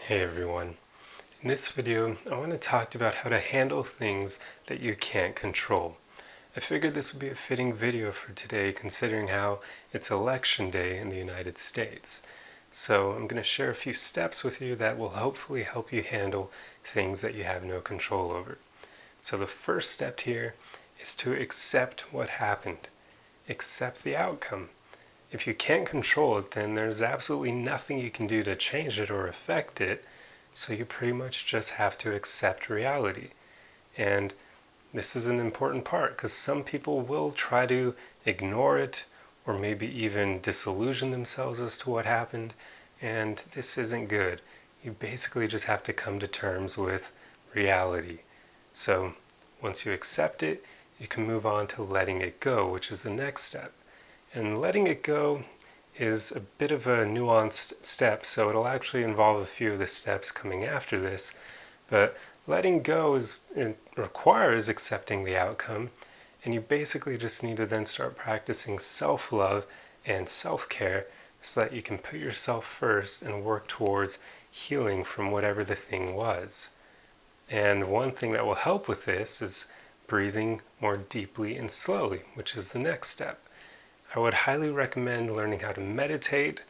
Hey everyone. In this video, I want to talk about how to handle things that you can't control. I figured this would be a fitting video for today considering how it's election day in the United States. So I'm going to share a few steps with you that will hopefully help you handle things that you have no control over. So the first step here is to accept what happened. Accept the outcome. If you can't control it, then there's absolutely nothing you can do to change it or affect it, so you pretty much just have to accept reality. And this is an important part because some people will try to ignore it or maybe even disillusion themselves as to what happened, and this isn't good. You basically just have to come to terms with reality. So once you accept it, you can move on to letting it go, which is the next step. And letting it go is a bit of a nuanced step, so it'll actually involve a few of the steps coming after this. But letting go requires accepting the outcome, and you basically just need to then start practicing self-love and self-care so that you can put yourself first and work towards healing from whatever the thing was. And one thing that will help with this is breathing more deeply and slowly, which is the next step. I would highly recommend learning how to meditate,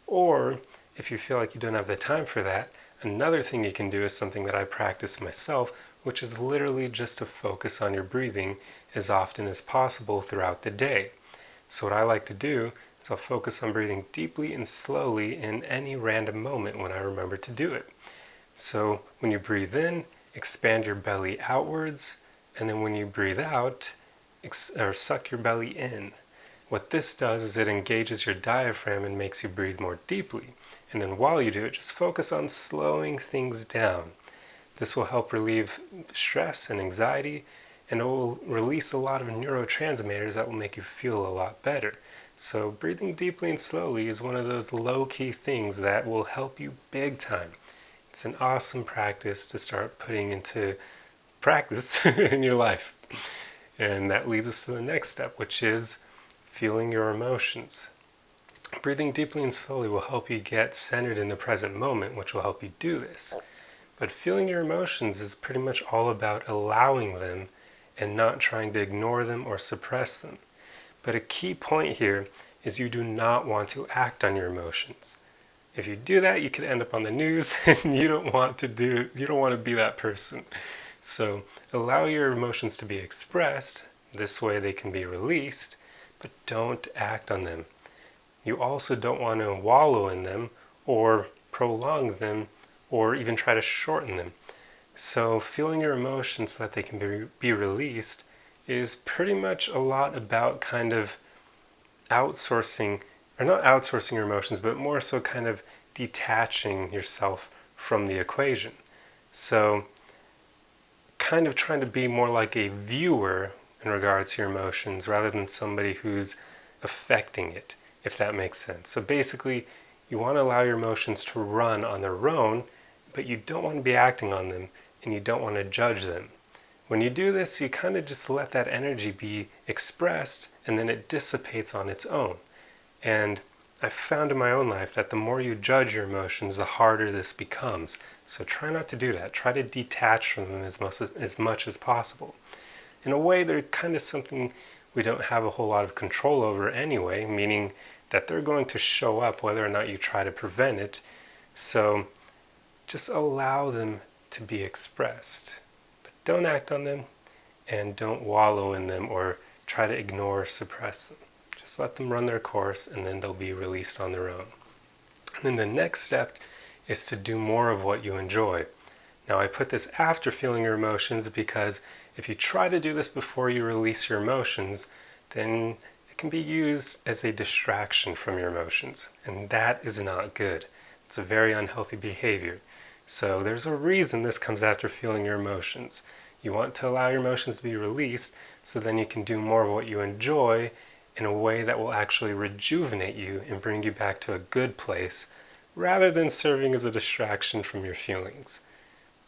or if you feel like you don't have the time for that, another thing you can do is something that I practice myself, which is literally just to focus on your breathing as often as possible throughout the day. So what I like to do is I'll focus on breathing deeply and slowly in any random moment when I remember to do it. So when you breathe in, expand your belly outwards, and then when you breathe out, suck your belly in. What this does is it engages your diaphragm and makes you breathe more deeply. And then while you do it, just focus on slowing things down. This will help relieve stress and anxiety, and it will release a lot of neurotransmitters that will make you feel a lot better. So breathing deeply and slowly is one of those low-key things that will help you big time. It's an awesome practice to start putting into practice in your life. And that leads us to the next step, which is feeling your emotions. Breathing deeply and slowly will help you get centered in the present moment, which will help you do this. But feeling your emotions is pretty much all about allowing them and not trying to ignore them or suppress them. But a key point here is you do not want to act on your emotions. If you do that, you could end up on the news, and you don't want to be that person. So allow your emotions to be expressed. This way they can be released, but don't act on them. You also don't want to wallow in them or prolong them or even try to shorten them. So feeling your emotions so that they can be released is pretty much a lot about kind of outsourcing, or not outsourcing your emotions, but more so kind of detaching yourself from the equation. So kind of trying to be more like a viewer in regards to your emotions rather than somebody who's affecting it, if that makes sense. So basically, you want to allow your emotions to run on their own, but you don't want to be acting on them, and you don't want to judge them. When you do this, you kind of just let that energy be expressed, and then it dissipates on its own. And I've found in my own life that the more you judge your emotions, the harder this becomes. So try not to do that. Try to detach from them as much as possible. In a way, they're kind of something we don't have a whole lot of control over anyway, meaning that they're going to show up whether or not you try to prevent it. So just allow them to be expressed. But don't act on them, and don't wallow in them or try to ignore or suppress them. Just let them run their course, and then they'll be released on their own. And then the next step is to do more of what you enjoy. Now, I put this after feeling your emotions because if you try to do this before you release your emotions, then it can be used as a distraction from your emotions, and that is not good. It's a very unhealthy behavior. So there's a reason this comes after feeling your emotions. You want to allow your emotions to be released so then you can do more of what you enjoy in a way that will actually rejuvenate you and bring you back to a good place rather than serving as a distraction from your feelings.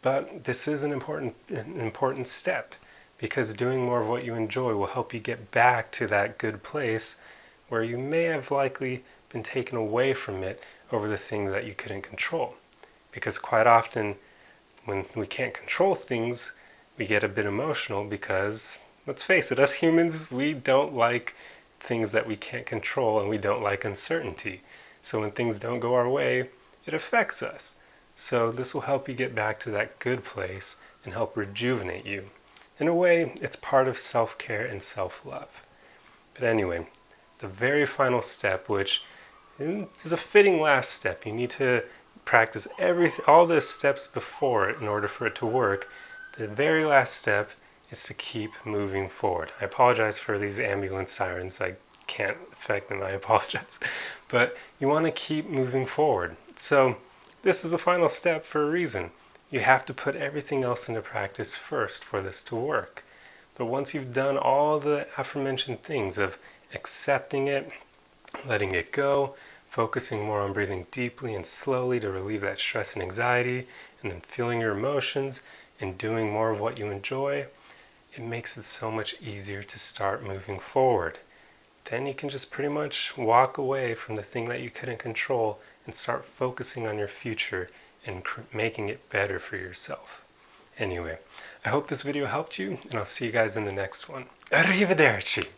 But this is an important step because doing more of what you enjoy will help you get back to that good place where you may have likely been taken away from it over the thing that you couldn't control. because quite often when we can't control things, we get a bit emotional because, let's face it, us humans, we don't like things that we can't control, and we don't like uncertainty. So when things don't go our way, it affects us. So this will help you get back to that good place and help rejuvenate you. In a way, it's part of self-care and self-love. But anyway, the very final step, which is a fitting last step, you need to practice all the steps before it in order for it to work. The very last step is to keep moving forward. I apologize for these ambulance sirens. I can't affect them, I apologize. But you want to keep moving forward. So this is the final step for a reason. You have to put everything else into practice first for this to work. But once you've done all the aforementioned things of accepting it, letting it go, focusing more on breathing deeply and slowly to relieve that stress and anxiety, and then feeling your emotions and doing more of what you enjoy, it makes it so much easier to start moving forward. Then you can just pretty much walk away from the thing that you couldn't control and start focusing on your future and making it better for yourself. Anyway, I hope this video helped you, and I'll see you guys in the next one. Arrivederci!